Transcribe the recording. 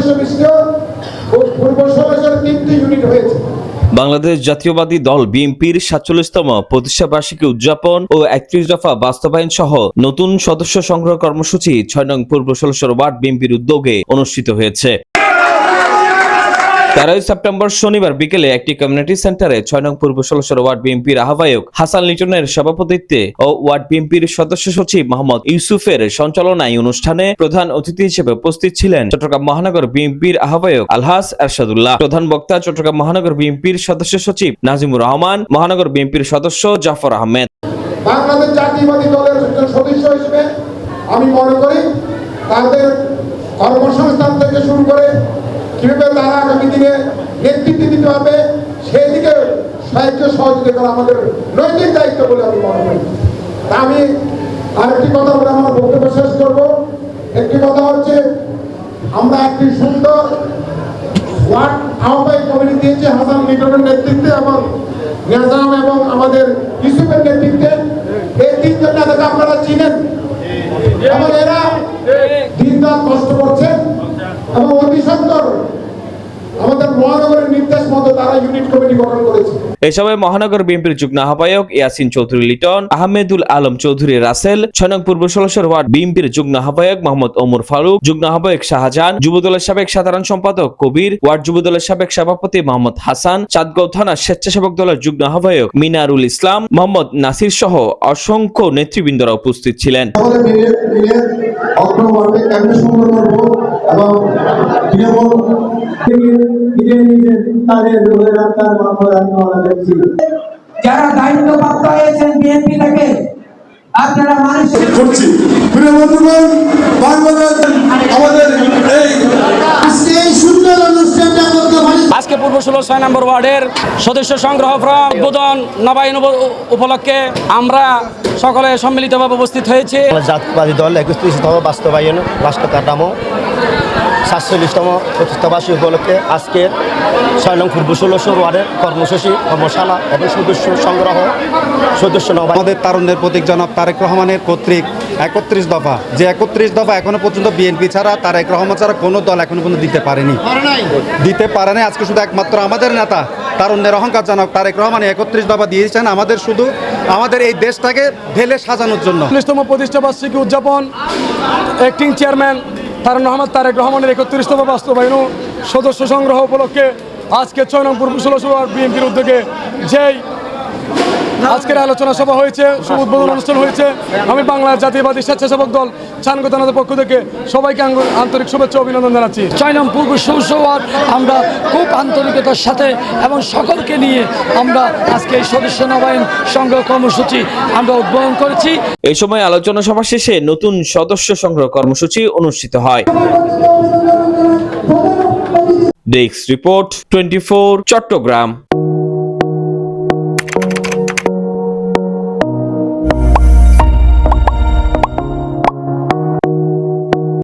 সদস্য বিশিষ্ট পূর্ব 16 3টি ইউনিট হয়েছে। বাংলাদেশ জাতীয়বাদী দল বিএনপির 47তম প্রতিষ্ঠা বার্ষিকী উদযাপন ও 31 দফা বাস্তবায়ন সহ নতুন সদস্য সংগ্রহ কর্মসূচি 6 নং পূর্ব 16 ওয়ার্ড বিএনপির উদ্যোগে অনুষ্ঠিত হয়েছে। 13 সেপ্টেম্বর শনিবার বিকেলে একটি কমিউনিটি সেন্টারে 6 নং পূর্ব 16 ওয়ার্ড বিএনপির আহ্বায়ক হাসান লিটনের সভাপতিত্বে ও ওয়ার্ড বিএনপির সদস্য সচিব মোহাম্মদ ইউসুফের সঞ্চালনায় অনুষ্ঠানে প্রধান অতিথি হিসেবে উপস্থিত ছিলেন চট্টগ্রাম মহানগর বিএনপির আহ্বায়ক আলহাজ এরশাদুল্লাহ। প্রধান বক্তা চট্টগ্রাম মহানগর বিএনপির সদস্য সচিব নাজিমুর রহমান, মহানগর বিএনপির সদস্য জাফর আহমেদ। বাংলাদেশ জাতীয়বাদী দলের সদস্য হিসেবে আমি মনে করি তাদের কর্মসংস্থান থেকে শুরু করে কিভাবে তারা আগামী দিনে নেতৃত্ব দিতে হবে সেই দিকে সাহায্য সহযোগিতা করা আমাদের নৈতিক দায়িত্ব বলে আমি মনে করি। তা আমি আরেকটি কথা বলে আমার বক্তব্য শেষ করব। একটি কথা হচ্ছে, আমরা একটি সুন্দর ওয়ার্ড আহ্বায়ক কমিটি দিয়েছি হাসান লিটনের নেতৃত্বে এবং নিজাম এবং আমাদের ইউসুফের নেতৃত্বে। এই তিনজন নেতাকে আপনারা চিনেন এবং এরা দিন রাত কষ্ট করছেন এবং অতি সত্তর আমাদের মহানগরের নির্দেশ মতো তারা ইউনিট কমিটি গঠন করেছে। এই সময় মহানগর বিএনপির যুগ্ম আহ্বায়ক ইয়াসিন চৌধুরী লিটন, আহমেদুল আলম চৌধুরী রাসেল, 6 নং পূর্ব 16 ওয়ার্ড বিএনপির যুগ্ম আহ্বায়ক মোহাম্মদ ওমর ফারুক, যুগ্ম আহ্বায়ক শাহজাহান, যুবদলের সাবেক সাধারণ সম্পাদক কবির, ওয়ার্ড যুবদলের সাবেক সভাপতি মোহাম্মদ হাসান, চাঁদগাঁও থানা স্বেচ্ছাসেবক দলের যুগ্ম আহ্বায়ক মিনারুল ইসলাম, মোহাম্মদ নাসির সহ অসংখ্য নেতৃবৃন্দরা উপস্থিত ছিলেন। যারা দায়িত্বপ্রাপ্ত হয়েছেন বিএনপি থেকে আপনারা মানুষ করছি। প্রিয় বন্ধুগণ, বাংলাদেশ আমাদের এই সুন্দর অনুষ্ঠানটা করতে পারি। আজকে পূর্ব 16 নম্বর ওয়ার্ডের সদস্য সংগ্রহ ফর্ম উদ্বোধন নবায়ন উপলক্ষে আমরা সকলে সম্মিলিতভাবে উপস্থিত হয়েছি। জাতীয়বাদী দল 31তম বাস্তবায়ন রাষ্ট্র কাঠামো 47তম প্রতিষ্ঠা বার্ষিকী উপলক্ষে আজকের 6 নং পূর্ব 16 ওয়ার্ডের কর্মসূচি, কর্মশালা এবং সদস্য সংগ্রহ সদস্য নবায়ন। আমাদের তারুণ্যের প্রতীক জনাব তারেক রহমানের কর্তৃক 31 দফা, যে 31 দফা এখনো পর্যন্ত বিএনপি ছাড়া, তারেক রহমান ছাড়া কোনো দল এখনো পর্যন্ত দিতে পারেনি। আজকে শুধু একমাত্র আমাদের নেতা তারুণ্যের অহংকার জনক তারেক রহমান 31 দফা দিয়েছেন আমাদের শুধু আমাদের এই দেশটাকে ঢেলে সাজানোর জন্য। 40তম প্রতিষ্ঠা বার্ষিকী উদযাপন অ্যাক্টিং চেয়ারম্যান তারেক রহমানের 31তম বাস্তবায়ন সদস্য সংগ্রহ উপলক্ষে আজকে 6 নং পূর্ব 16 ওয়ার্ড বিএনপির উদ্যোগে যেই আজকের আলোচনা সভা হয়েছে, শুভ উদ্বোধন অনুষ্ঠান হয়েছে, আমি বাংলা জাতীয়বাদী স্বেচ্ছাসেবক দল চানগো থানার পক্ষ থেকে সবাইকে আন্তরিক শুভেচ্ছা অভিনন্দন জানাচ্ছি। 6 নং পূর্ব 16 ওয়ার্ড আমরা খুব আন্তরিকতার সাথে এবং সকলকে নিয়ে আমরা আজকে এই সদস্য নবায়ন সংগ্রহ কর্মসূচি আমরা উদ্বোধন করেছি। এই সময় আলোচনা সভা শেষে নতুন সদস্য সংগ্রহ কর্মসূচি অনুষ্ঠিত হয়। Desk report 24 Chittagong.